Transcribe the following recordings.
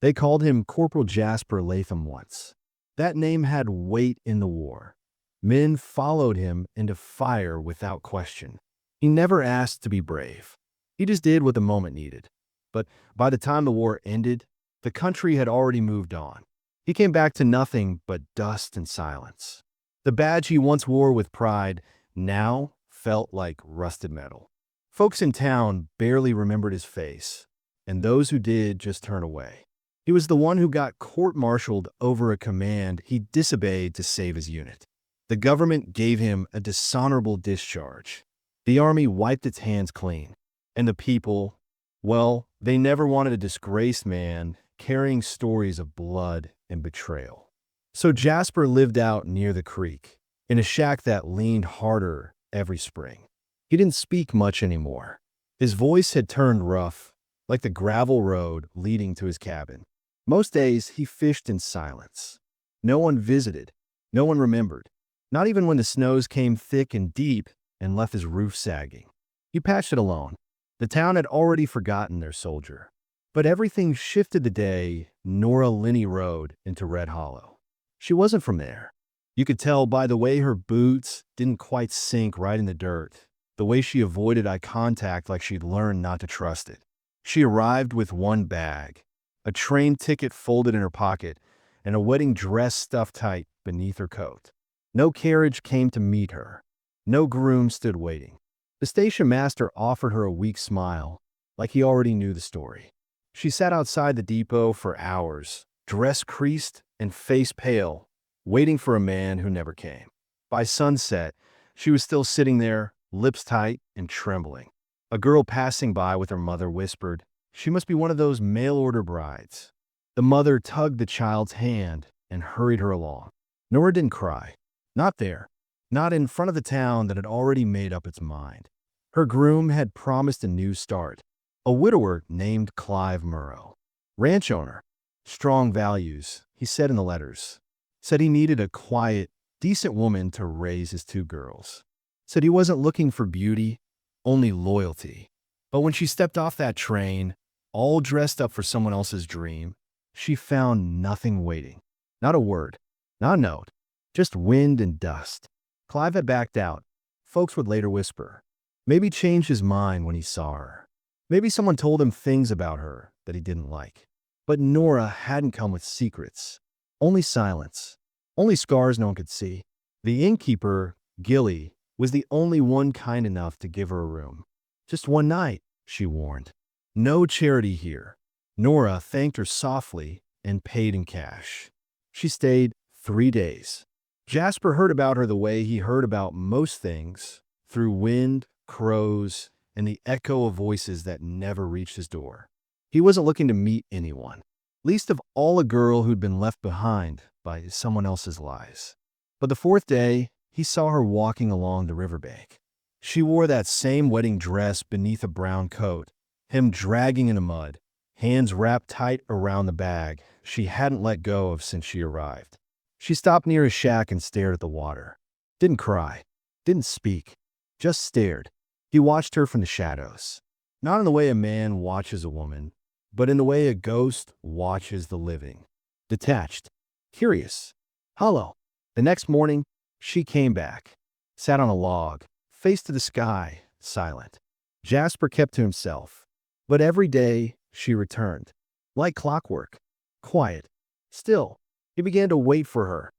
They called him Corporal Jasper Latham once. That name had weight in the war. Men followed him into fire without question. He never asked to be brave. He just did what the moment needed. But by the time the war ended, the country had already moved on. He came back to nothing but dust and silence. The badge he once wore with pride now felt like rusted metal. Folks in town barely remembered his face, and those who did just turned away. He was the one who got court-martialed over a command he disobeyed to save his unit. The government gave him a dishonorable discharge. The army wiped its hands clean. And the people, well, they never wanted a disgraced man carrying stories of blood and betrayal. So Jasper lived out near the creek, in a shack that leaned harder every spring. He didn't speak much anymore. His voice had turned rough, like the gravel road leading to his cabin. Most days he fished in silence. No one visited. No one remembered. Not even when the snows came thick and deep and left his roof sagging. He patched it alone. The town had already forgotten their soldier. But everything shifted the day Nora Linney rode into Red Hollow. She wasn't from there. You could tell by the way her boots didn't quite sink right in the dirt, the way she avoided eye contact like she'd learned not to trust it. She arrived with one bag, a train ticket folded in her pocket, and a wedding dress stuffed tight beneath her coat. No carriage came to meet her. No groom stood waiting. The station master offered her a weak smile, like he already knew the story. She sat outside the depot for hours, dress creased and face pale, waiting for a man who never came. By sunset, she was still sitting there, lips tight and trembling. A girl passing by with her mother whispered, "She must be one of those mail-order brides." The mother tugged the child's hand and hurried her along. Nora didn't cry. Not there. Not in front of the town that had already made up its mind. Her groom had promised a new start. A widower named Clive Murrow. Ranch owner. Strong values, he said in the letters. Said he needed a quiet, decent woman to raise his two girls. Said he wasn't looking for beauty, only loyalty. But when she stepped off that train, all dressed up for someone else's dream, she found nothing waiting. Not a word. Not a note. Just wind and dust. Clive had backed out. Folks would later whisper. Maybe changed his mind when he saw her. Maybe someone told him things about her that he didn't like. But Nora hadn't come with secrets. Only silence. Only scars no one could see. The innkeeper, Gilly, was the only one kind enough to give her a room. Just one night, she warned. No charity here. Nora thanked her softly and paid in cash. She stayed 3 days. Jasper heard about her the way he heard about most things, through wind, crows, and the echo of voices that never reached his door. He wasn't looking to meet anyone, least of all a girl who'd been left behind by someone else's lies. But the 4th day, he saw her walking along the riverbank. She wore that same wedding dress beneath a brown coat, him dragging in the mud, hands wrapped tight around the bag she hadn't let go of since she arrived. She stopped near his shack and stared at the water. Didn't cry. Didn't speak. Just stared. He watched her from the shadows. Not in the way a man watches a woman, but in the way a ghost watches the living. Detached. Curious. Hollow. The next morning, she came back. Sat on a log, face to the sky, silent. Jasper kept to himself. But every day, she returned. Like clockwork. Quiet. Still. He began to wait for her.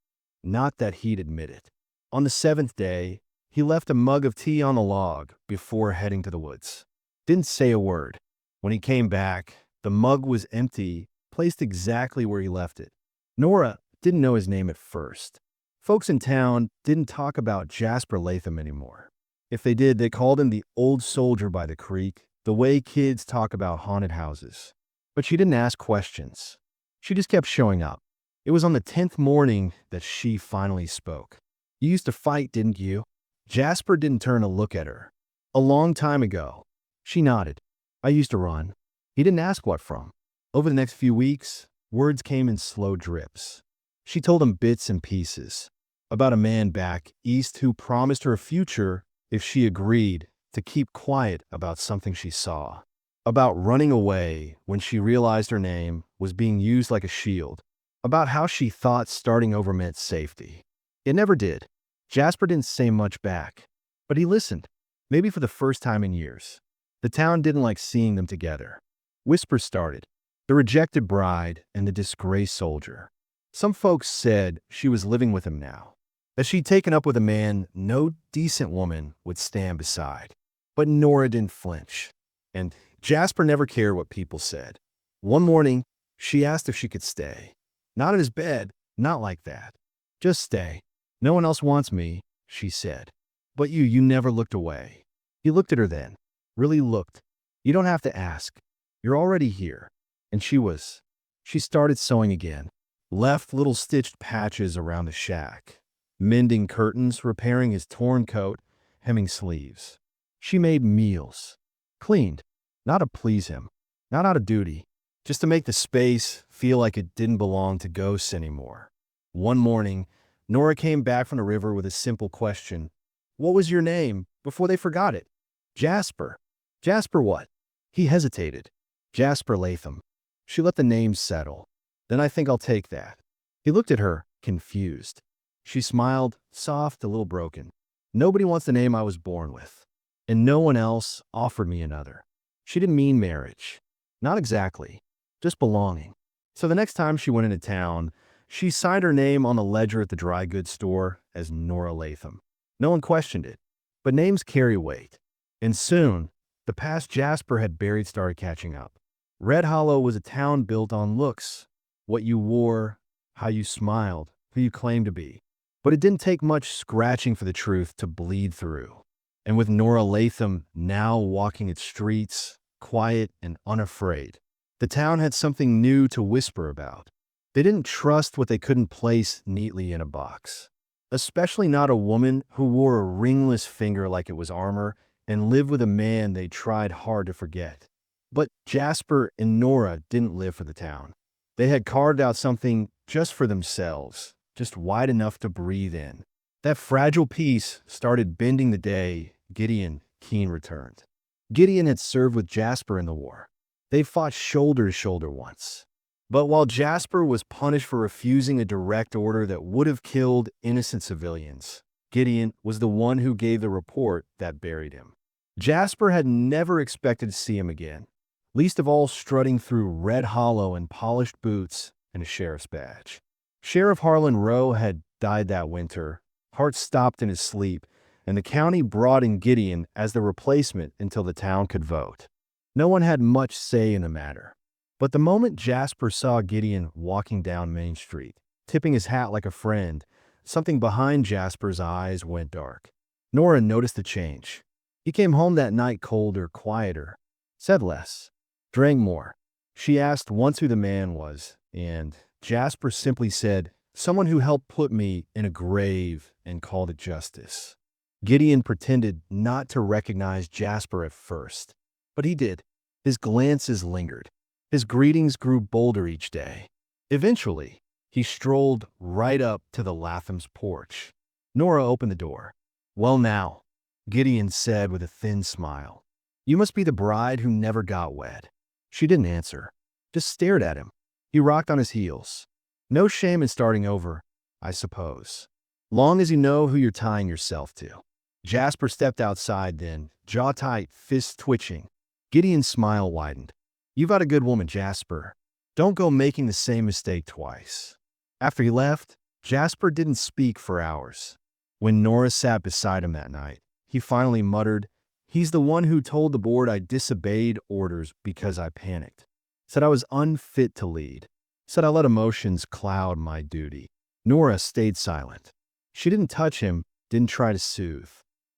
Not that he'd admit it. On the 7th day, he left a mug of tea on the log before heading to the woods. Didn't say a word. When he came back, the mug was empty, placed exactly where he left it. Nora didn't know his name at first. Folks in town didn't talk about Jasper Latham anymore. If they did, they called him the old soldier by the creek, the way kids talk about haunted houses. But she didn't ask questions. She just kept showing up. It was on the 10th morning that she finally spoke. "You used to fight, didn't you?" Jasper didn't turn to look at her. "A long time ago." She nodded. "I used to run." He didn't ask what from. Over the next few weeks, words came in slow drips. She told him bits and pieces. About a man back east who promised her a future if she agreed to keep quiet about something she saw. about running away when she realized her name was being used like a shield, about how she thought starting over meant safety. It never did. Jasper didn't say much back, but he listened, maybe for the first time in years. The town didn't like seeing them together. Whispers started. The rejected bride and the disgraced soldier. Some folks said she was living with him now, that she'd taken up with a man no decent woman would stand beside. But Nora didn't flinch, and Jasper never cared what people said. One morning, she asked if she could stay. Not in his bed, not like that. Just stay. No one else wants me, she said. But you never looked away. He looked at her then, really looked. You don't have to ask. You're already here. And she started sewing again, left little stitched patches around the shack, mending curtains, repairing his torn coat, hemming sleeves. She made meals, cleaned, not to please him, not out of duty, just to make the space feel like it didn't belong to ghosts anymore. One morning, Nora came back from the river with a simple question. What was your name? Before they forgot it. Jasper. Jasper what? He hesitated. Jasper Latham. She let the name settle. Then I think I'll take that. He looked at her, confused. She smiled, soft, a little broken. Nobody wants the name I was born with. And no one else offered me another. She didn't mean marriage. Not exactly. Just belonging. So the next time she went into town, she signed her name on the ledger at the dry goods store as Nora Latham. No one questioned it. But names carry weight. And soon, the past Jasper had buried started catching up. Red Hollow was a town built on looks, what you wore, how you smiled, who you claimed to be. But it didn't take much scratching for the truth to bleed through. And with Nora Latham now walking its streets, quiet and unafraid, the town had something new to whisper about. They didn't trust what they couldn't place neatly in a box. Especially not a woman who wore a ringless finger like it was armor and lived with a man they tried hard to forget. But Jasper and Nora didn't live for the town. They had carved out something just for themselves, just wide enough to breathe in. That fragile piece started bending the day Gideon Keene returned. Gideon had served with Jasper in the war. They fought shoulder to shoulder once. But while Jasper was punished for refusing a direct order that would have killed innocent civilians, Gideon was the one who gave the report that buried him. Jasper had never expected to see him again, least of all strutting through Red Hollow in polished boots and a sheriff's badge. Sheriff Harlan Rowe had died that winter, heart stopped in his sleep, and the county brought in Gideon as the replacement until the town could vote. No one had much say in the matter. But the moment Jasper saw Gideon walking down Main Street, tipping his hat like a friend, something behind Jasper's eyes went dark. Nora noticed the change. He came home that night colder, quieter, said less, drank more. She asked once who the man was, and Jasper simply said, someone who helped put me in a grave, and called it justice. Gideon pretended not to recognize Jasper at first, but he did. His glances lingered. His greetings grew bolder each day. Eventually, he strolled right up to the Latham's porch. Nora opened the door. Well now, Gideon said with a thin smile. You must be the bride who never got wed. She didn't answer, just stared at him. He rocked on his heels. No shame in starting over, I suppose. Long as you know who you're tying yourself to. Jasper stepped outside then, jaw tight, fists twitching. Gideon's smile widened. You've got a good woman, Jasper. Don't go making the same mistake twice. After he left, Jasper didn't speak for hours. When Nora sat beside him that night, he finally muttered, he's the one who told the board I disobeyed orders because I panicked. Said I was unfit to lead. Said I let emotions cloud my duty. Nora stayed silent. She didn't touch him, didn't try to soothe.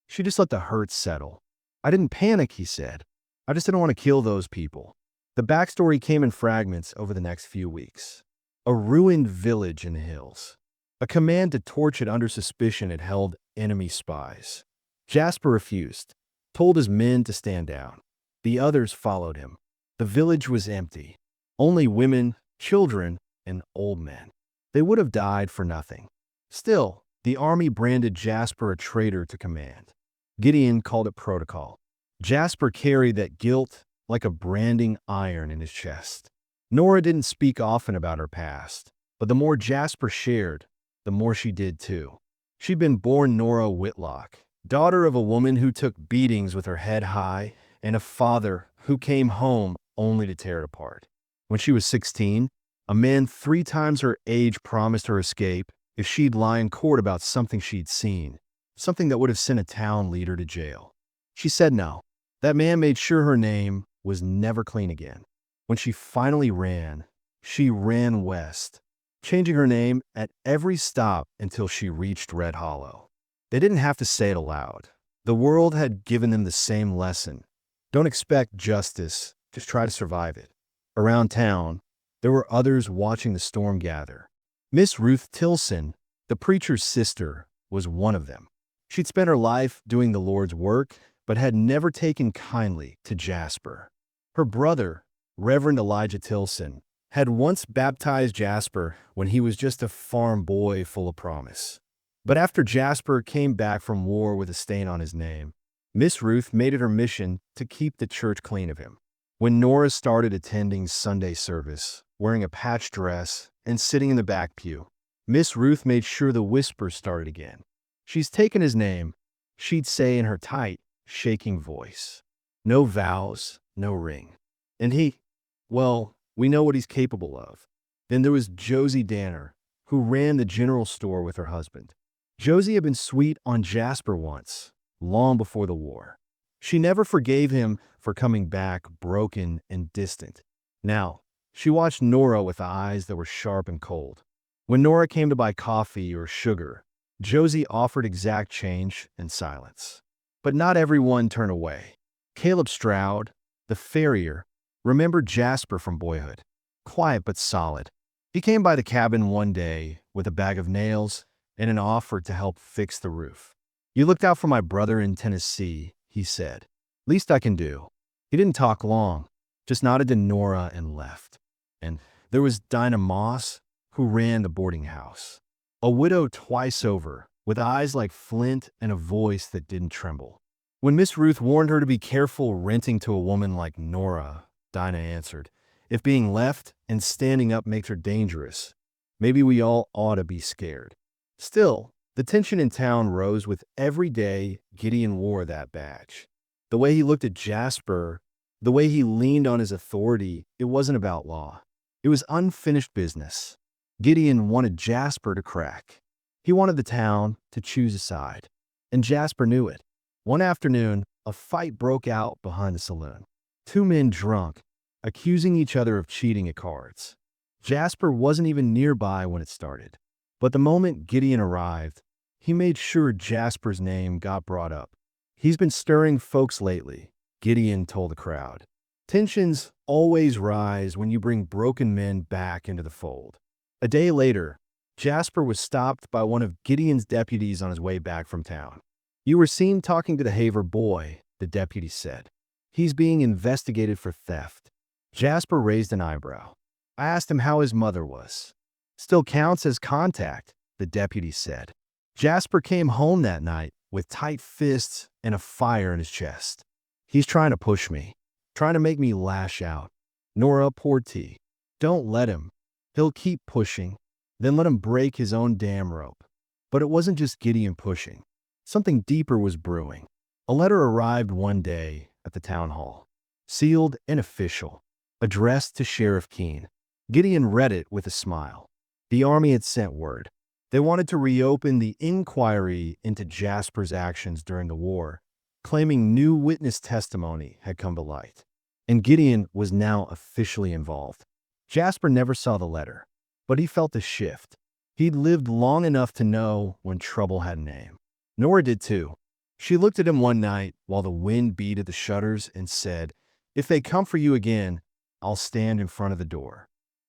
She just let the hurt settle. I didn't panic, he said. I just didn't want to kill those people. The backstory came in fragments over the next few weeks. A ruined village in the hills. A command to torch it under suspicion had held enemy spies. Jasper refused, told his men to stand down. The others followed him. The village was empty. Only women, children, and old men. They would have died for nothing. Still, the army branded Jasper a traitor to command. Gideon called it protocol. Jasper carried that guilt like a branding iron in his chest. Nora didn't speak often about her past, but the more Jasper shared, the more she did too. She'd been born Nora Whitlock, daughter of a woman who took beatings with her head high, and a father who came home only to tear it apart. When she was 16, a man 3 times her age promised her escape if she'd lie in court about something she'd seen, something that would have sent a town leader to jail. She said no. That man made sure her name was never clean again. When she finally ran, she ran west, changing her name at every stop until she reached Red Hollow. They didn't have to say it aloud. The world had given them the same lesson. Don't expect justice, just try to survive it. Around town, there were others watching the storm gather. Miss Ruth Tilson, the preacher's sister, was one of them. She'd spent her life doing the Lord's work, but had never taken kindly to Jasper. Her brother, Reverend Elijah Tilson, had once baptized Jasper when he was just a farm boy full of promise. But after Jasper came back from war with a stain on his name, Miss Ruth made it her mission to keep the church clean of him. When Nora started attending Sunday service, wearing a patched dress and sitting in the back pew, Miss Ruth made sure the whispers started again. "She's taken his name," she'd say in her tight, shaking voice. "No vows, no ring. And well, we know what he's capable of." Then there was Josie Danner, who ran the general store with her husband. Josie had been sweet on Jasper once, long before the war. She never forgave him for coming back broken and distant. Now, she watched Nora with eyes that were sharp and cold. When Nora came to buy coffee or sugar, Josie offered exact change and silence. But not everyone turned away. Caleb Stroud, the farrier, remembered Jasper from boyhood. Quiet but solid. He came by the cabin one day with a bag of nails and an offer to help fix the roof. "You looked out for my brother in Tennessee," he said. "Least I can do." He didn't talk long, just nodded to Nora and left. And there was Dinah Moss, who ran the boarding house. A widow twice over, with eyes like flint and a voice that didn't tremble. When Miss Ruth warned her to be careful renting to a woman like Nora, Dinah answered, "If being left and standing up makes her dangerous, maybe we all ought to be scared." Still, the tension in town rose with every day Gideon wore that badge. The way he looked at Jasper, the way he leaned on his authority, it wasn't about law. It was unfinished business. Gideon wanted Jasper to crack. He wanted the town to choose a side. And Jasper knew it. One afternoon, a fight broke out behind the saloon. 2 men drunk, accusing each other of cheating at cards. Jasper wasn't even nearby when it started. But the moment Gideon arrived, he made sure Jasper's name got brought up. "He's been stirring folks lately," Gideon told the crowd. Tensions always rise when you bring broken men back into the fold. A day later, Jasper was stopped by one of Gideon's deputies on his way back from town. "You were seen talking to the Haver boy," the deputy said. "He's being investigated for theft." Jasper raised an eyebrow. "I asked him how his mother was." "Still counts as contact," the deputy said. Jasper came home that night with tight fists and a fire in his chest. "He's trying to push me, trying to make me lash out." Nora poured tea. "Don't let him. He'll keep pushing. Then let him break his own damn rope." But it wasn't just Gideon pushing. Something deeper was brewing. A letter arrived one day at the town hall, sealed and official, addressed to Sheriff Keene. Gideon read it with a smile. The army had sent word. They wanted to reopen the inquiry into Jasper's actions during the war, claiming new witness testimony had come to light. And Gideon was now officially involved. Jasper never saw the letter, but he felt a shift. He'd lived long enough to know when trouble had a name. Nora did too. She looked at him one night while the wind beat at the shutters and said, "If they come for you again, I'll stand in front of the door."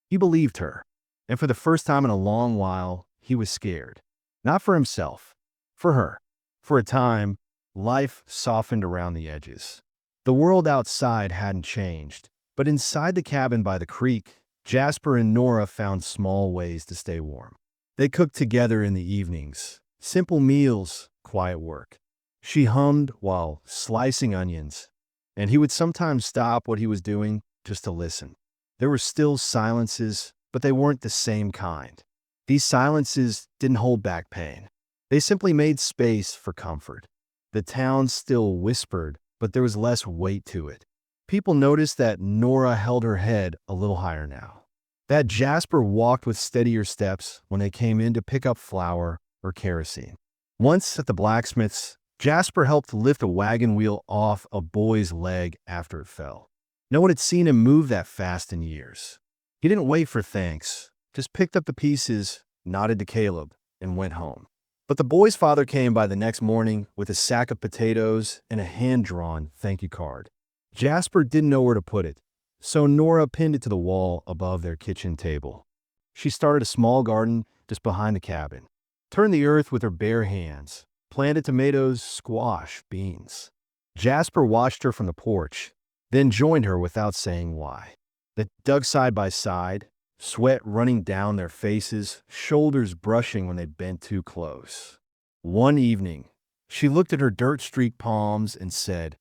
He believed her. And for the first time in a long while, he was scared. Not for himself, for her. For a time, life softened around the edges. The world outside hadn't changed, but inside the cabin by the creek, Jasper and Nora found small ways to stay warm. They cooked together in the evenings. Simple meals, quiet work. She hummed while slicing onions, and he would sometimes stop what he was doing just to listen. There were still silences, but they weren't the same kind. These silences didn't hold back pain. They simply made space for comfort. The town still whispered, but there was less weight to it. People noticed that Nora held her head a little higher now, that Jasper walked with steadier steps when they came in to pick up flour or kerosene. Once at the blacksmith's, Jasper helped lift a wagon wheel off a boy's leg after it fell. No one had seen him move that fast in years. He didn't wait for thanks, just picked up the pieces, nodded to Caleb, and went home. But the boy's father came by the next morning with a sack of potatoes and a hand-drawn thank you card. Jasper didn't know where to put it, so Nora pinned it to the wall above their kitchen table. She started a small garden just behind the cabin, turned the earth with her bare hands, planted tomatoes, squash, beans. Jasper watched her from the porch, then joined her without saying why. They dug side by side, sweat running down their faces, shoulders brushing when they bent too close. One evening, she looked at her dirt-streaked palms and said,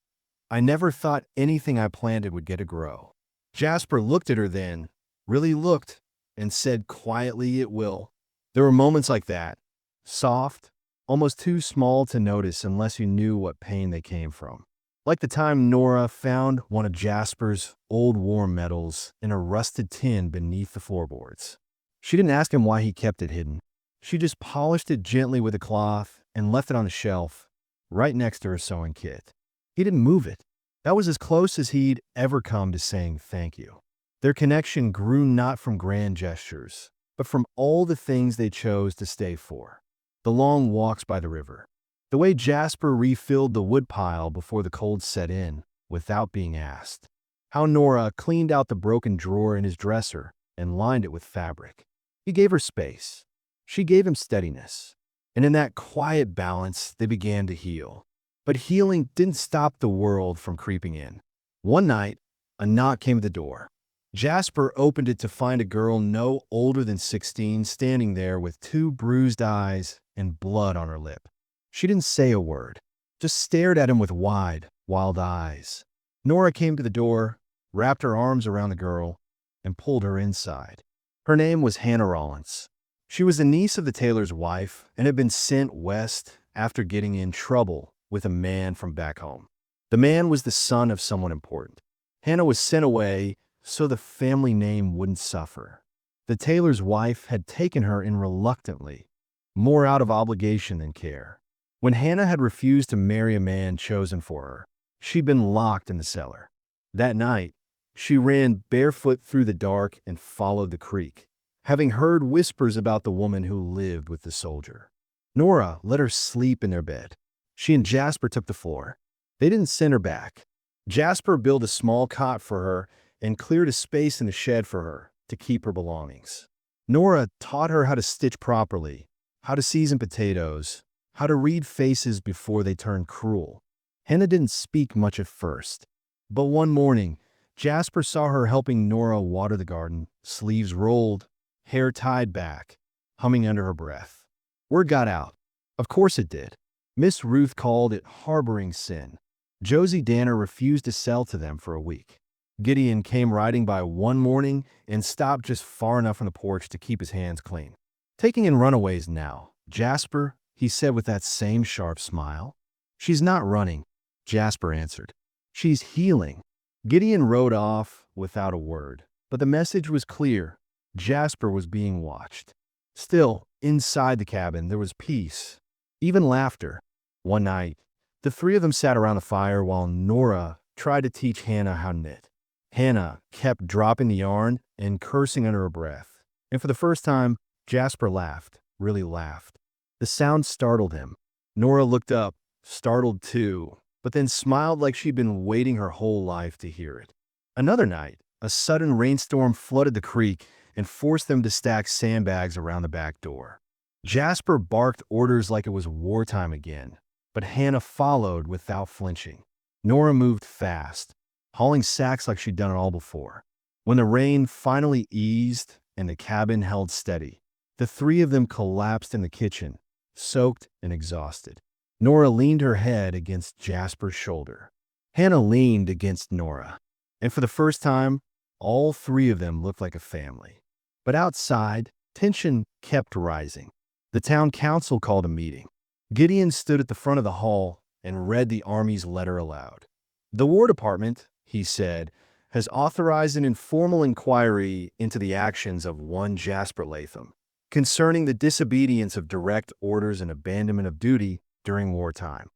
"I never thought anything I planted would get to grow." Jasper looked at her then, really looked, and said quietly, "It will." There were moments like that, soft, almost too small to notice unless you knew what pain they came from. Like the time Nora found one of Jasper's old war medals in a rusted tin beneath the floorboards. She didn't ask him why he kept it hidden. She just polished it gently with a cloth and left it on a shelf, right next to her sewing kit. He didn't move it. That was as close as he'd ever come to saying thank you. Their connection grew not from grand gestures, but from all the things they chose to stay for. The long walks by the river, the way Jasper refilled the woodpile before the cold set in without being asked, how Nora cleaned out the broken drawer in his dresser and lined it with fabric. He gave her space. She gave him steadiness. And in that quiet balance, they began to heal. But healing didn't stop the world from creeping in. One night, a knock came at the door. Jasper opened it to find a girl no older than 16 standing there with 2 bruised eyes and blood on her lip. She didn't say a word, just stared at him with wide, wild eyes. Nora came to the door, wrapped her arms around the girl, and pulled her inside. Her name was Hannah Rollins. She was the niece of the tailor's wife and had been sent west after getting in trouble with a man from back home. The man was the son of someone important. Hannah was sent away so the family name wouldn't suffer. The tailor's wife had taken her in reluctantly, more out of obligation than care. When Hannah had refused to marry a man chosen for her, she'd been locked in the cellar. That night, she ran barefoot through the dark and followed the creek, having heard whispers about the woman who lived with the soldier. Nora let her sleep in their bed. She and Jasper took the floor. They didn't send her back. Jasper built a small cot for her and cleared a space in the shed for her to keep her belongings. Nora taught her how to stitch properly, how to season potatoes, how to read faces before they turned cruel. Hannah didn't speak much at first, but one morning, Jasper saw her helping Nora water the garden, sleeves rolled, hair tied back, humming under her breath. Word got out. Of course it did. Miss Ruth called it harboring sin. Josie Danner refused to sell to them for a week. Gideon came riding by one morning and stopped just far enough on the porch to keep his hands clean. "Taking in runaways now, Jasper," he said with that same sharp smile. "She's not running," Jasper answered. "She's healing." Gideon rode off without a word, but the message was clear. Jasper was being watched. Still, inside the cabin, there was peace, even laughter. One night, the 3 of them sat around the fire while Nora tried to teach Hannah how to knit. Hannah kept dropping the yarn and cursing under her breath. And for the first time, Jasper laughed, really laughed. The sound startled him. Nora looked up, startled too, but then smiled like she'd been waiting her whole life to hear it. Another night, a sudden rainstorm flooded the creek and forced them to stack sandbags around the back door. Jasper barked orders like it was wartime again, but Hannah followed without flinching. Nora moved fast, hauling sacks like she'd done it all before. When the rain finally eased and the cabin held steady, the 3 of them collapsed in the kitchen, soaked and exhausted. Nora leaned her head against Jasper's shoulder. Hannah leaned against Nora, and for the first time, all three of them looked like a family. But outside, tension kept rising. The town council called a meeting. Gideon stood at the front of the hall and read the army's letter aloud. The War Department, he said, has authorized an informal inquiry into the actions of one Jasper Latham concerning the disobedience of direct orders and abandonment of duty during wartime.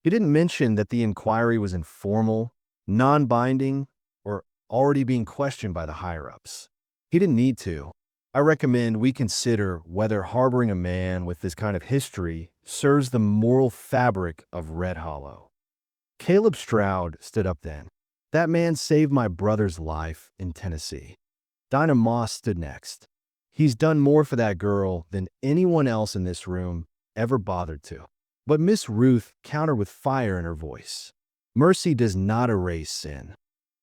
He didn't mention that the inquiry was informal, non-binding, or already being questioned by the higher-ups. He didn't need to. I recommend we consider whether harboring a man with this kind of history serves the moral fabric of Red Hollow. Caleb Stroud stood up then. That man saved my brother's life in Tennessee. Dinah Moss stood next. He's done more for that girl than anyone else in this room ever bothered to. But Miss Ruth countered with fire in her voice. Mercy does not erase sin.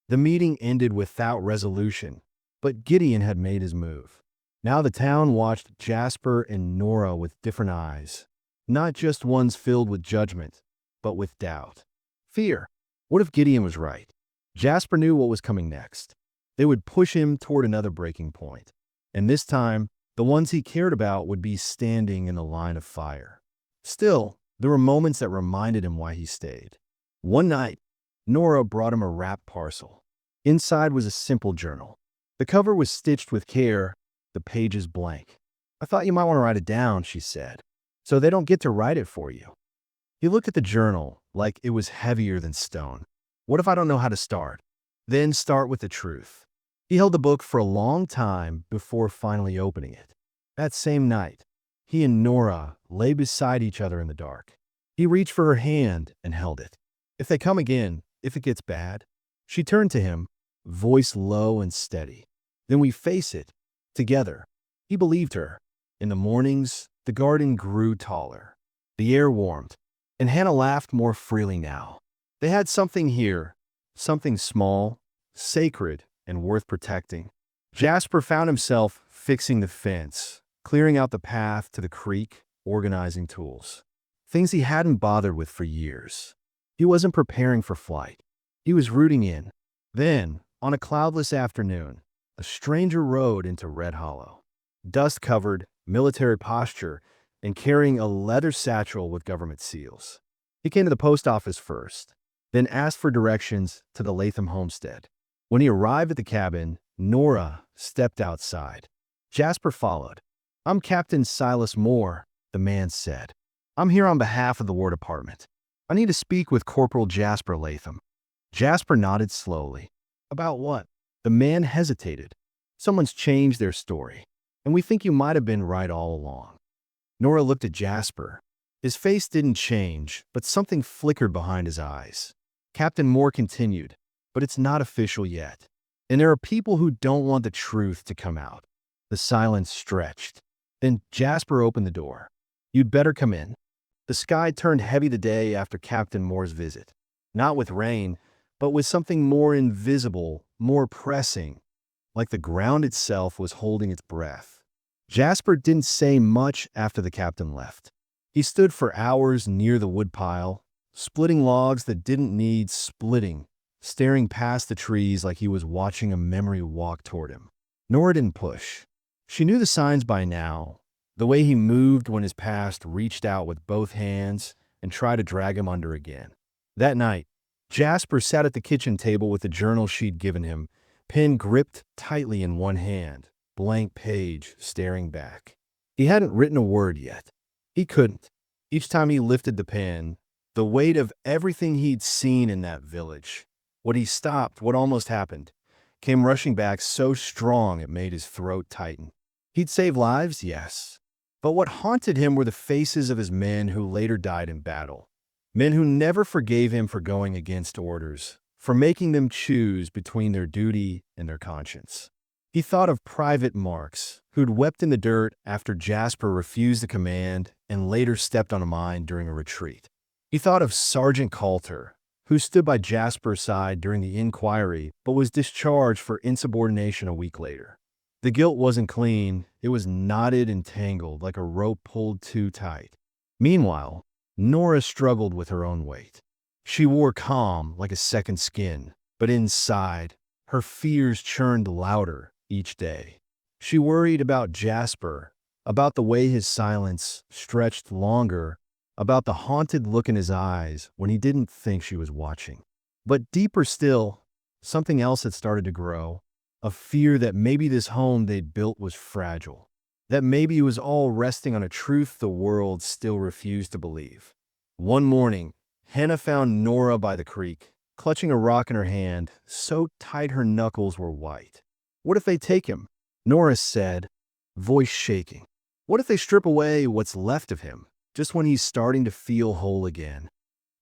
The meeting ended without resolution, but Gideon had made his move. Now the town watched Jasper and Nora with different eyes, not just ones filled with judgment, but with doubt. Fear. What if Gideon was right? Jasper knew what was coming next. They would push him toward another breaking point. And this time, the ones he cared about would be standing in the line of fire. Still, there were moments that reminded him why he stayed. One night, Nora brought him a wrapped parcel. Inside was a simple journal. The cover was stitched with care, the pages blank. "I thought you might want to write it down," she said, "so they don't get to write it for you." He looked at the journal like it was heavier than stone. What if I don't know how to start? Then start with the truth. He held the book for a long time before finally opening it. That same night, he and Nora lay beside each other in the dark. He reached for her hand and held it. "If they come again, if it gets bad," she turned to him, voice low and steady. "Then we face it, together." He believed her. In the mornings, the garden grew taller. The air warmed, and Hannah laughed more freely now. They had something here, something small, sacred, and worth protecting. Jasper found himself fixing the fence, clearing out the path to the creek, organizing tools. Things he hadn't bothered with for years. He wasn't preparing for flight. He was rooting in. Then, on a cloudless afternoon, a stranger rode into Red Hollow. Dust-covered, military posture, and carrying a leather satchel with government seals. He came to the post office first, then asked for directions to the Latham homestead. When he arrived at the cabin, Nora stepped outside. Jasper followed. "I'm Captain Silas Moore," the man said. "I'm here on behalf of the War Department. I need to speak with Corporal Jasper Latham." Jasper nodded slowly. "About what?" The man hesitated. "Someone's changed their story, and we think you might have been right all along." Nora looked at Jasper. His face didn't change, but something flickered behind his eyes. Captain Moore continued, "But it's not official yet. And there are people who don't want the truth to come out." The silence stretched. Then Jasper opened the door. "You'd better come in." The sky turned heavy the day after Captain Moore's visit. Not with rain, but with something more invisible, more pressing, like the ground itself was holding its breath. Jasper didn't say much after the captain left. He stood for hours near the woodpile, splitting logs that didn't need splitting, staring past the trees like he was watching a memory walk toward him. Nora didn't push. She knew the signs by now, the way he moved when his past reached out with both hands and tried to drag him under again. That night, Jasper sat at the kitchen table with the journal she'd given him, pen gripped tightly in one hand, blank page staring back. He hadn't written a word yet. He couldn't. Each time he lifted the pen, the weight of everything he'd seen in that village, what he stopped, what almost happened, came rushing back so strong it made his throat tighten. He'd saved lives, yes. But what haunted him were the faces of his men who later died in battle. Men who never forgave him for going against orders, for making them choose between their duty and their conscience. He thought of Private Marks, who'd wept in the dirt after Jasper refused the command and later stepped on a mine during a retreat. He thought of Sergeant Coulter, who stood by Jasper's side during the inquiry but was discharged for insubordination a week later. The guilt wasn't clean, it was knotted and tangled like a rope pulled too tight. Meanwhile, Nora struggled with her own weight. She wore calm like a second skin, but inside, her fears churned louder each day. She worried about Jasper, about the way his silence stretched longer, about the haunted look in his eyes when he didn't think she was watching. But deeper still, something else had started to grow, a fear that maybe this home they'd built was fragile, that maybe it was all resting on a truth the world still refused to believe. One morning, Hannah found Nora by the creek, clutching a rock in her hand, so tight her knuckles were white. "What if they take him?" Nora said, voice shaking. "What if they strip away what's left of him, just when he's starting to feel whole again?"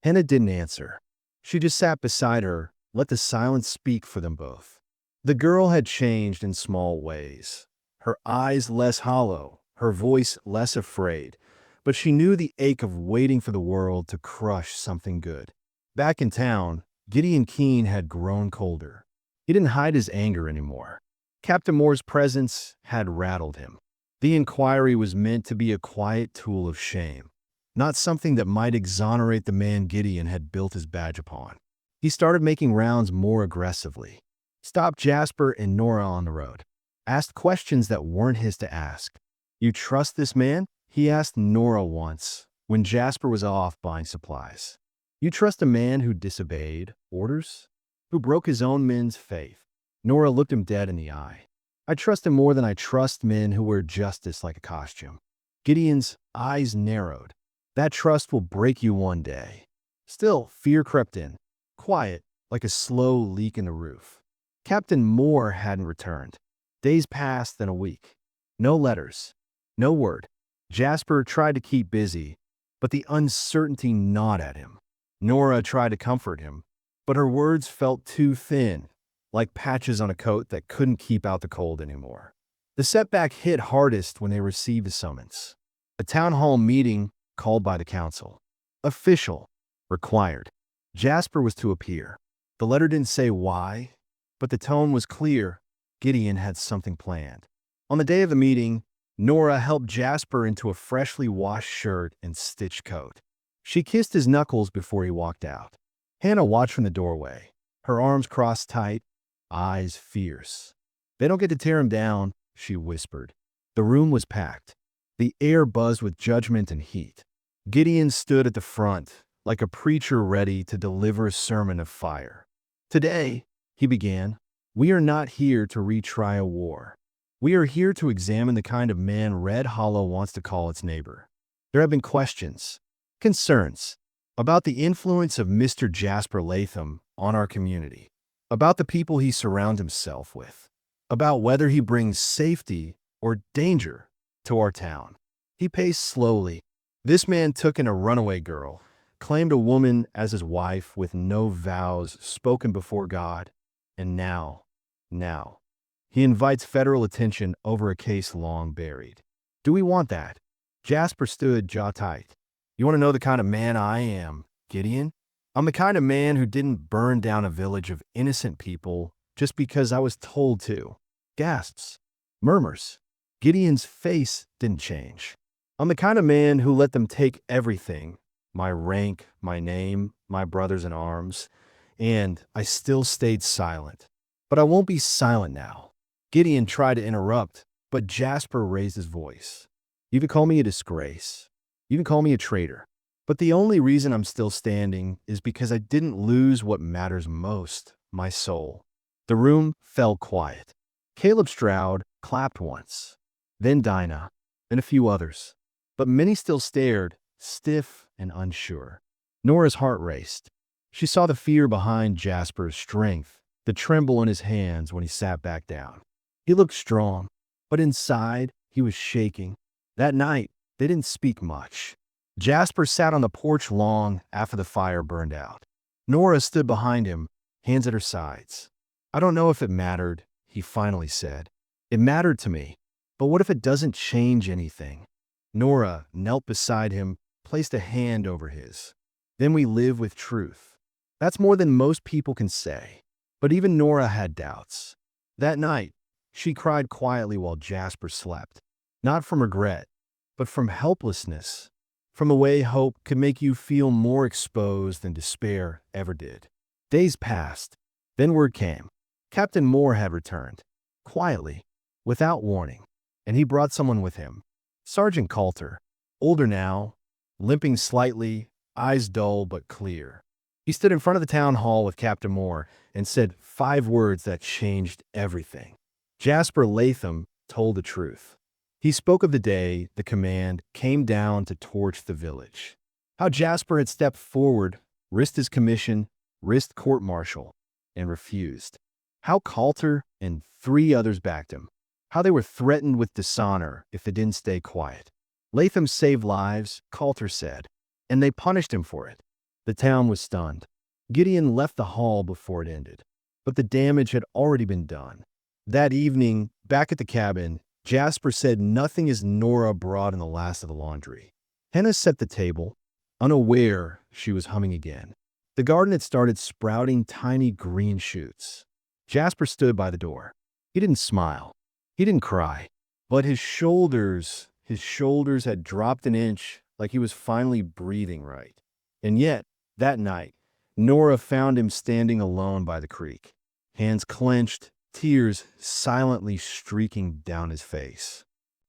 Hannah didn't answer. She just sat beside her, let the silence speak for them both. The girl had changed in small ways. Her eyes less hollow, her voice less afraid, but she knew the ache of waiting for the world to crush something good. Back in town, Gideon Keene had grown colder. He didn't hide his anger anymore. Captain Moore's presence had rattled him. The inquiry was meant to be a quiet tool of shame, not something that might exonerate the man Gideon had built his badge upon. He started making rounds more aggressively. Stopped Jasper and Nora on the road. Asked questions that weren't his to ask. "You trust this man?" he asked Nora once, when Jasper was off buying supplies. "You trust a man who disobeyed orders? Who broke his own men's faith?" Nora looked him dead in the eye. "I trust him more than I trust men who wear justice like a costume." Gideon's eyes narrowed. "That trust will break you one day." Still, fear crept in, quiet, like a slow leak in the roof. Captain Moore hadn't returned. Days passed, then a week. No letters. No word. Jasper tried to keep busy, but the uncertainty gnawed at him. Nora tried to comfort him, but her words felt too thin, like patches on a coat that couldn't keep out the cold anymore. The setback hit hardest when they received a summons. A town hall meeting called by the council. Official. Required. Jasper was to appear. The letter didn't say why, but the tone was clear. Gideon had something planned. On the day of the meeting, Nora helped Jasper into a freshly washed shirt and stitched coat. She kissed his knuckles before he walked out. Hannah watched from the doorway, her arms crossed tight, eyes fierce. "They don't get to tear him down," she whispered. The room was packed. The air buzzed with judgment and heat. Gideon stood at the front, like a preacher ready to deliver a sermon of fire. "Today," he began, "we are not here to retry a war. We are here to examine the kind of man Red Hollow wants to call its neighbor. There have been questions, concerns, about the influence of Mr. Jasper Latham on our community, about the people he surrounds himself with, about whether he brings safety or danger to our town." He paced slowly. This man took in a runaway girl, claimed a woman as his wife with no vows spoken before God, and now, he invites federal attention over a case long buried. Do we want that? Jasper stood jaw tight. "You want to know the kind of man I am, Gideon? I'm the kind of man who didn't burn down a village of innocent people just because I was told to." Gasps. Murmurs. Gideon's face didn't change. "I'm the kind of man who let them take everything, my rank, my name, my brothers in arms, and I still stayed silent. But I won't be silent now." Gideon tried to interrupt, but Jasper raised his voice. "You can call me a disgrace. You can call me a traitor. But the only reason I'm still standing is because I didn't lose what matters most, my soul." The room fell quiet. Caleb Stroud clapped once, then Dinah, then a few others. But many still stared, stiff and unsure. Nora's heart raced. She saw the fear behind Jasper's strength, the tremble in his hands when he sat back down. He looked strong, but inside he was shaking. That night, they didn't speak much. Jasper sat on the porch long after the fire burned out. Nora stood behind him, hands at her sides. "I don't know if it mattered," he finally said. "It mattered to me, but what if it doesn't change anything?" Nora knelt beside him, placed a hand over his. "Then we live with truth." That's more than most people can say. But even Nora had doubts. That night, she cried quietly while Jasper slept. Not from regret, but from helplessness. from a way hope could make you feel more exposed than despair ever did. Days passed. Then word came. Captain Moore had returned, quietly, without warning, and he brought someone with him. Sergeant Coulter, older now, limping slightly, eyes dull but clear. He stood in front of the town hall with Captain Moore and said 5 words that changed everything. Jasper Latham told the truth. He spoke of the day the command came down to torch the village. How Jasper had stepped forward, risked his commission, risked court-martial, and refused. How Coulter and 3 others backed him. How they were threatened with dishonor if they didn't stay quiet. Latham saved lives, Coulter said, and they punished him for it. The town was stunned. Gideon left the hall before it ended, but the damage had already been done. That evening, back at the cabin, Jasper said nothing as Nora brought in the last of the laundry. Henna set the table. Unaware, she was humming again. The garden had started sprouting tiny green shoots. Jasper stood by the door. He didn't smile. He didn't cry. But his shoulders had dropped an inch, like he was finally breathing right. And yet, that night, Nora found him standing alone by the creek, hands clenched, tears silently streaking down his face.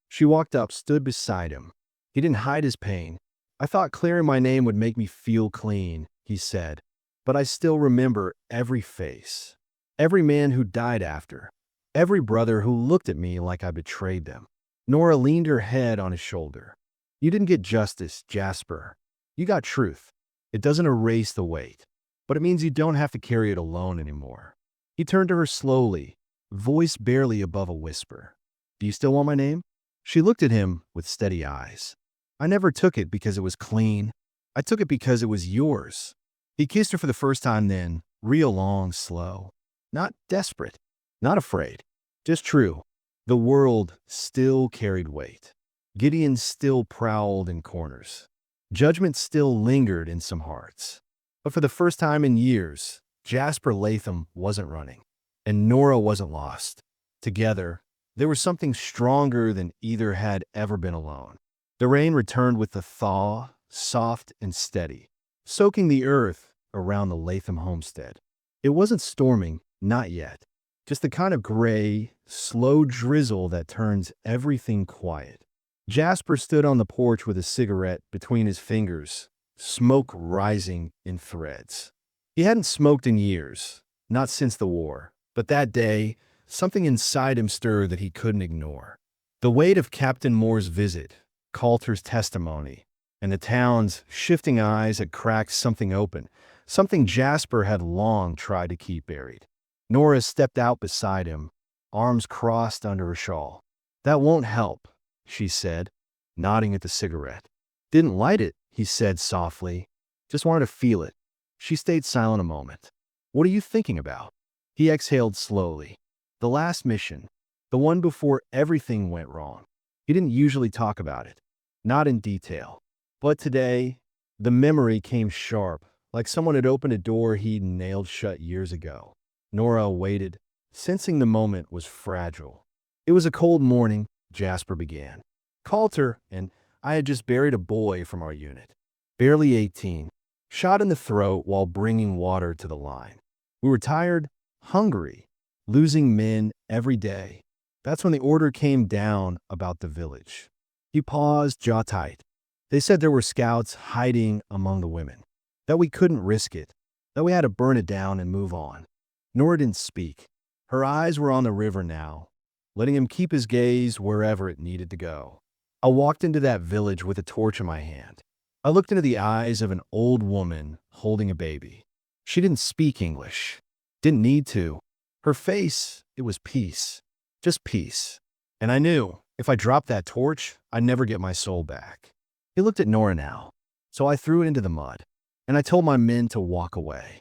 She walked up, stood beside him. He didn't hide his pain. "I thought clearing my name would make me feel clean," he said. "But I still remember every face. Every man who died after. Every brother who looked at me like I betrayed them." Nora leaned her head on his shoulder. "You didn't get justice, Jasper. You got truth. It doesn't erase the weight, but it means you don't have to carry it alone anymore." He turned to her slowly, voice barely above a whisper. "Do you still want my name?" She looked at him with steady eyes. "I never took it because it was clean. I took it because it was yours." He kissed her for the first time then, real long, slow. Not desperate, not afraid, just true. The world still carried weight. Gideon still prowled in corners. Judgment still lingered in some hearts. But for the first time in years, Jasper Latham wasn't running, and Nora wasn't lost. Together, there was something stronger than either had ever been alone. The rain returned with the thaw, soft and steady, soaking the earth around the Latham homestead. It wasn't storming, not yet. Just the kind of gray, slow drizzle that turns everything quiet. Jasper stood on the porch with a cigarette between his fingers, smoke rising in threads. He hadn't smoked in years, not since the war, but that day, something inside him stirred that he couldn't ignore. The weight of Captain Moore's visit, Coulter's testimony, and the town's shifting eyes had cracked something open, something Jasper had long tried to keep buried. Nora stepped out beside him, arms crossed under her shawl. "That won't help," she said, nodding at the cigarette. "Didn't light it," he said softly. "Just wanted to feel it." She stayed silent a moment. "What are you thinking about?" He exhaled slowly. "The last mission, the one before everything went wrong." He didn't usually talk about it, not in detail. But today, the memory came sharp, like someone had opened a door he'd nailed shut years ago. Nora waited, sensing the moment was fragile. "It was a cold morning," Jasper began. "Coulter and I had just buried a boy from our unit, barely 18, shot in the throat while bringing water to the line. We were tired, hungry, losing men every day. That's when the order came down about the village." He paused, jaw tight. "They said there were scouts hiding among the women, that we couldn't risk it, that we had to burn it down and move on." Nora didn't speak. Her eyes were on the river now, letting him keep his gaze wherever it needed to go. "I walked into that village with a torch in my hand. I looked into the eyes of an old woman holding a baby. She didn't speak English. Didn't need to. Her face, it was peace. Just peace. And I knew, if I dropped that torch, I'd never get my soul back." He looked at Nora now. "So I threw it into the mud, and I told my men to walk away.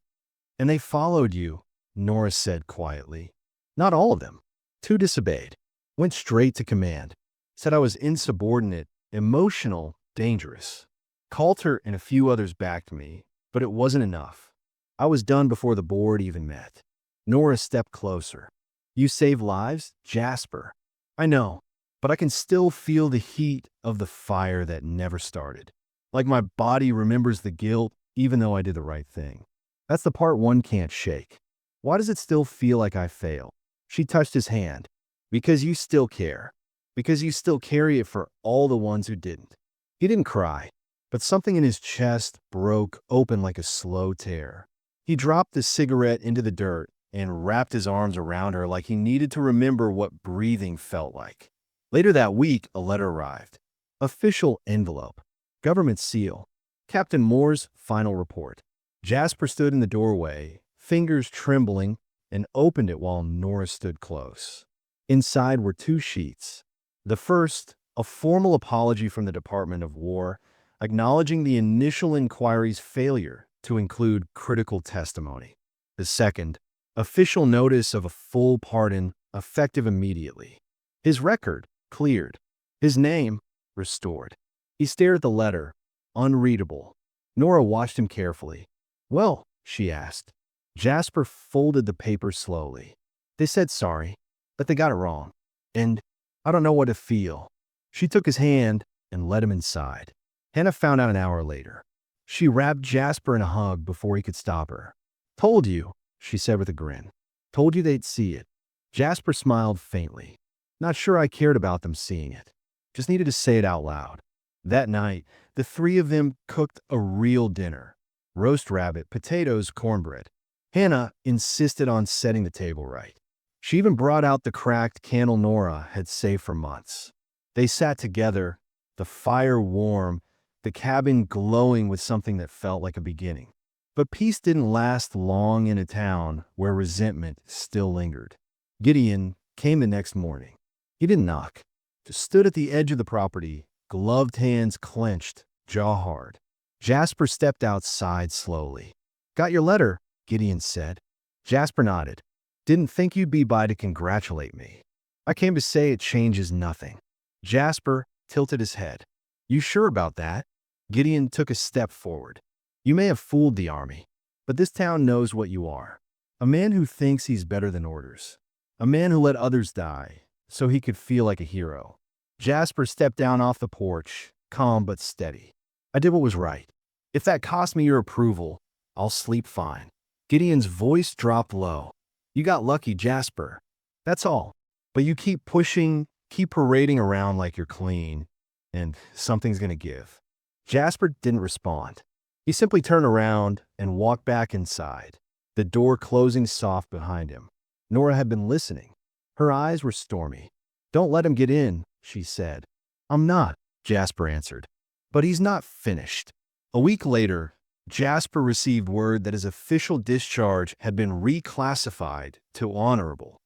And they followed you," Nora said quietly. "Not all of them. 2 disobeyed. Went straight to command. Said I was insubordinate, emotional, dangerous. Coulter and a few others backed me, but it wasn't enough. I was done before the board even met." Nora stepped closer. "You saved lives, Jasper. I know, but I can still feel the heat of the fire that never started. Like my body remembers the guilt even though I did the right thing. That's the part one can't shake. Why does it still feel like I failed? She touched his hand. Because you still care. Because you still carry it for all the ones who didn't. He didn't cry, but something in his chest broke open like a slow tear. He dropped the cigarette into the dirt and wrapped his arms around her like he needed to remember what breathing felt like. Later that week, a letter arrived. Official envelope. Government seal. Captain Moore's final report. Jasper stood in the doorway, fingers trembling, and opened it while Nora stood close. Inside were two sheets. The first, a formal apology from the Department of War, acknowledging the initial inquiry's failure to include critical testimony. The second, official notice of a full pardon effective immediately. His record cleared. His name restored. He stared at the letter, unreadable. Nora watched him carefully. "Well," she asked. Jasper folded the paper slowly. "They said sorry, but they got it wrong. And I don't know what to feel." She took his hand and led him inside. Hannah found out an hour later. She wrapped Jasper in a hug before he could stop her. "Told you," she said with a grin. "Told you they'd see it." Jasper smiled faintly. "Not sure I cared about them seeing it. Just needed to say it out loud." That night, the three of them cooked a real dinner. Roast rabbit, potatoes, cornbread. Hannah insisted on setting the table right. She even brought out the cracked candle Nora had saved for months. They sat together, the fire warm, the cabin glowing with something that felt like a beginning. But peace didn't last long in a town where resentment still lingered. Gideon came the next morning. He didn't knock, just stood at the edge of the property, gloved hands clenched, jaw hard. Jasper stepped outside slowly. "Got your letter," Gideon said. Jasper nodded. "Didn't think you'd be by to congratulate me. I came to say it changes nothing." Jasper tilted his head. "You sure about that?" Gideon took a step forward. "You may have fooled the army, but this town knows what you are. A man who thinks he's better than orders. A man who let others die so he could feel like a hero." Jasper stepped down off the porch, calm but steady. "I did what was right. If that cost me your approval, I'll sleep fine." Gideon's voice dropped low. "You got lucky, Jasper. That's all. But you keep pushing, keep parading around like you're clean, and something's gonna give." Jasper didn't respond. He simply turned around and walked back inside, the door closing soft behind him. Nora had been listening. Her eyes were stormy. "Don't let him get in," she said. "I'm not," Jasper answered. "But he's not finished." A week later, Jasper received word that his official discharge had been reclassified to honorable.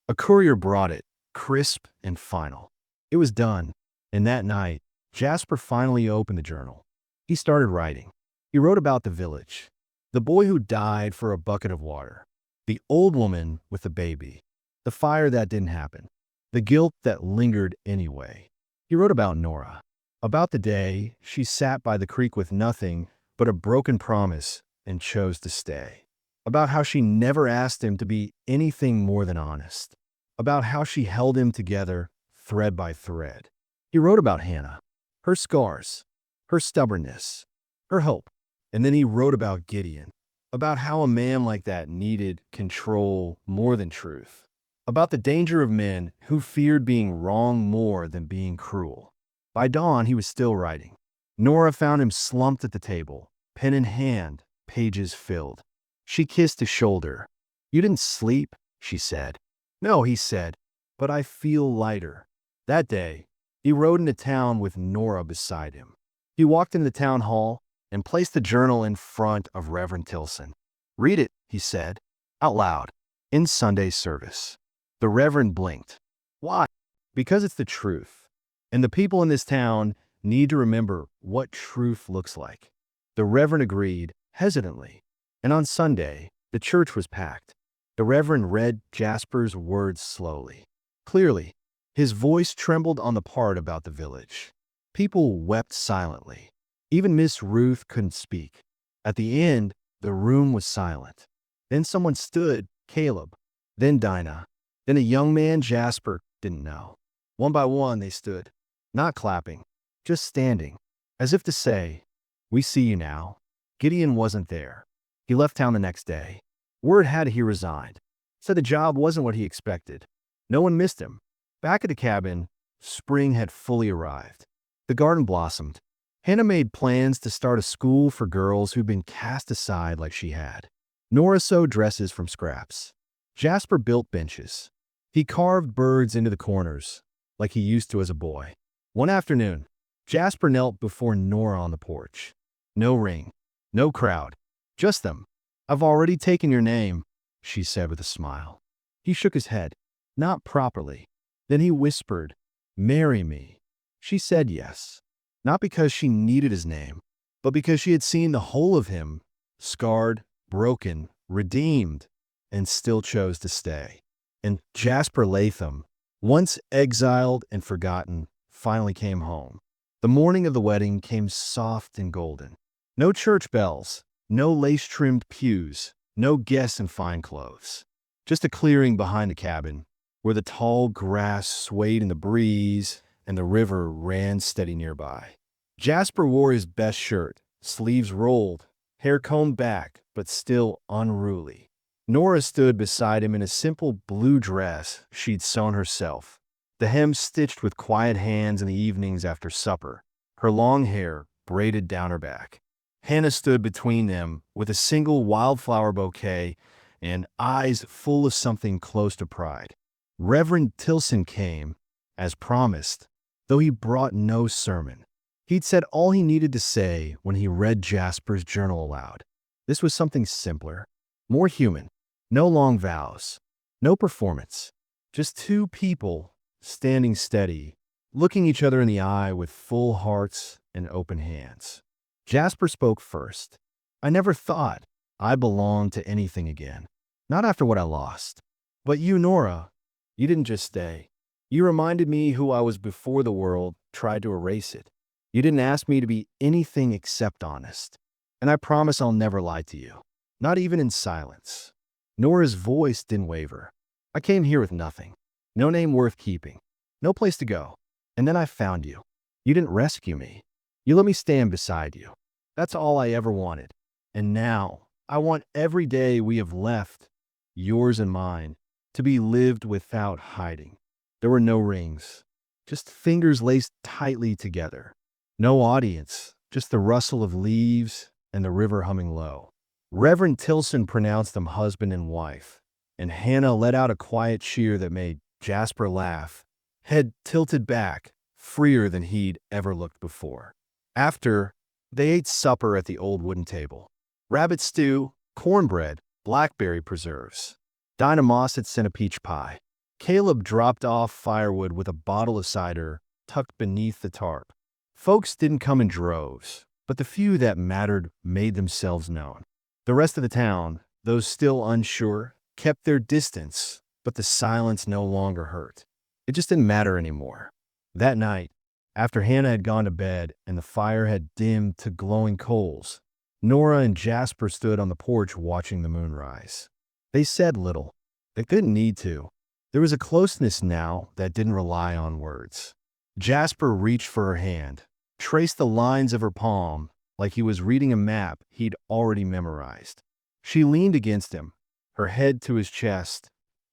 A courier brought it, crisp and final. It was done, and that night, Jasper finally opened the journal. He started writing. He wrote about the village, the boy who died for a bucket of water, the old woman with the baby, the fire that didn't happen, the guilt that lingered anyway. He wrote about Nora, about the day she sat by the creek with nothing but a broken promise and chose to stay, about how she never asked him to be anything more than honest, about how she held him together thread by thread. He wrote about Hannah, her scars, her stubbornness, her hope. And then he wrote about Gideon, about how a man like that needed control more than truth, about the danger of men who feared being wrong more than being cruel. By dawn, he was still writing. Nora found him slumped at the table, pen in hand, pages filled. She kissed his shoulder. "You didn't sleep?" she said. "No," he said, "but I feel lighter." That day, he rode into town with Nora beside him. He walked into the town hall and placed the journal in front of Reverend Tilson. "Read it," he said, out loud, in Sunday service. The Reverend blinked. "Why?" "Because it's the truth. And the people in this town need to remember what truth looks like." The Reverend agreed, hesitantly. And on Sunday, the church was packed. The Reverend read Jasper's words slowly. Clearly, his voice trembled on the part about the village. People wept silently. Even Miss Ruth couldn't speak. At the end, the room was silent. Then someone stood, Caleb. Then Dinah. Then a young man Jasper didn't know. One by one they stood, not clapping, just standing, as if to say, "We see you now." Gideon wasn't there. He left town the next day. Word had he resigned. Said the job wasn't what he expected. No one missed him. Back at the cabin, spring had fully arrived. The garden blossomed. Hannah made plans to start a school for girls who'd been cast aside like she had. Nora sewed dresses from scraps. Jasper built benches. He carved birds into the corners, like he used to as a boy. One afternoon, Jasper knelt before Nora on the porch. No ring, no crowd, just them. "I've already taken your name," she said with a smile. He shook his head. Not properly. Then he whispered, "Marry me." She said yes. Not because she needed his name, but because she had seen the whole of him, scarred, broken, redeemed, and still chose to stay. And Jasper Latham, once exiled and forgotten, finally came home. The morning of the wedding came soft and golden. No church bells, no lace-trimmed pews, no guests in fine clothes. Just a clearing behind the cabin, where the tall grass swayed in the breeze and the river ran steady nearby. Jasper wore his best shirt, sleeves rolled, hair combed back, but still unruly. Nora stood beside him in a simple blue dress she'd sewn herself, the hem stitched with quiet hands in the evenings after supper, her long hair braided down her back. Hannah stood between them with a single wildflower bouquet and eyes full of something close to pride. Reverend Tilson came, as promised, though he brought no sermon. He'd said all he needed to say when he read Jasper's journal aloud. This was something simpler, more human. No long vows, no performance. Just two people standing steady, looking each other in the eye with full hearts and open hands. Jasper spoke first. "I never thought I belonged to anything again. Not after what I lost. But you, Nora, you didn't just stay. You reminded me who I was before the world tried to erase it. You didn't ask me to be anything except honest. And I promise I'll never lie to you. Not even in silence." Nora's voice didn't waver. "I came here with nothing. No name worth keeping. No place to go. And then I found you. You didn't rescue me. You let me stand beside you. That's all I ever wanted. And now, I want every day we have left, yours and mine, to be lived without hiding." There were no rings, just fingers laced tightly together. No audience, just the rustle of leaves and the river humming low. Reverend Tilson pronounced them husband and wife, and Hannah let out a quiet cheer that made Jasper laugh, head tilted back, freer than he'd ever looked before. After, they ate supper at the old wooden table. Rabbit stew, cornbread, blackberry preserves. Dinah Moss had sent a peach pie. Caleb dropped off firewood with a bottle of cider tucked beneath the tarp. Folks didn't come in droves, but the few that mattered made themselves known. The rest of the town, those still unsure, kept their distance, but the silence no longer hurt. It just didn't matter anymore. That night, after Hannah had gone to bed and the fire had dimmed to glowing coals, Nora and Jasper stood on the porch watching the moon rise. They said little. They didn't need to. There was a closeness now that didn't rely on words. Jasper reached for her hand, traced the lines of her palm like he was reading a map he'd already memorized. She leaned against him, her head to his chest,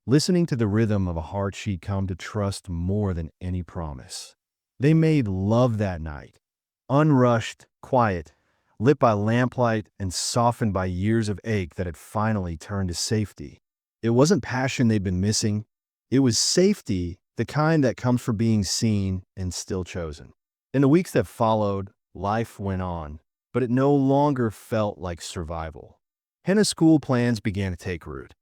listening to the rhythm of a heart she'd come to trust more than any promise. They made love that night, unrushed, quiet, lit by lamplight and softened by years of ache that had finally turned to safety. It wasn't passion they'd been missing. It was safety, the kind that comes from being seen and still chosen. In the weeks that followed, life went on, but it no longer felt like survival. Hannah's school plans began to take root.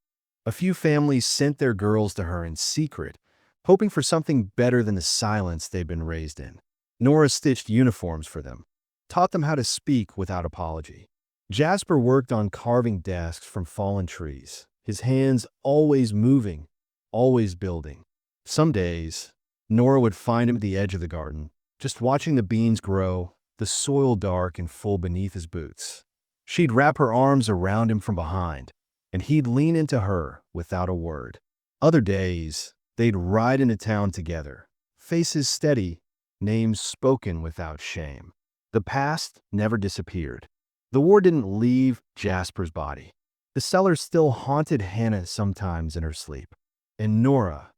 A few families sent their girls to her in secret, hoping for something better than the silence they'd been raised in. Nora stitched uniforms for them, taught them how to speak without apology. Jasper worked on carving desks from fallen trees, his hands always moving, always building. Some days, Nora would find him at the edge of the garden, just watching the beans grow, the soil dark and full beneath his boots. She'd wrap her arms around him from behind, and he'd lean into her without a word. Other days, they'd ride into town together, faces steady, names spoken without shame. The past never disappeared. The war didn't leave Jasper's body. The cellar still haunted Hannah sometimes in her sleep. And Nora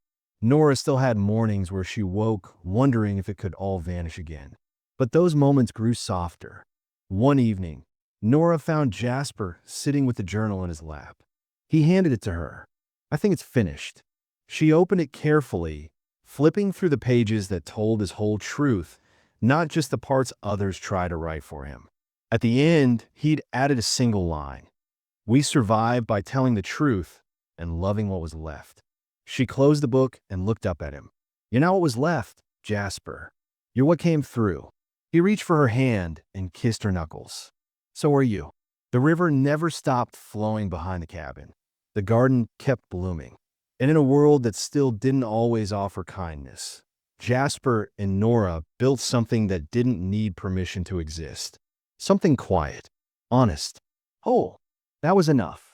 still had mornings where she woke wondering if it could all vanish again. But those moments grew softer. One evening, Nora found Jasper sitting with the journal in his lap. He handed it to her. "I think it's finished." She opened it carefully, flipping through the pages that told his whole truth, not just the parts others tried to write for him. At the end, he'd added a single line: "We survived by telling the truth and loving what was left." She closed the book and looked up at him. "You're not what was left, Jasper. You're what came through." He reached for her hand and kissed her knuckles. "So are you." The river never stopped flowing behind the cabin. The garden kept blooming. And in a world that still didn't always offer kindness, Jasper and Nora built something that didn't need permission to exist. Something quiet, honest, whole. That was enough.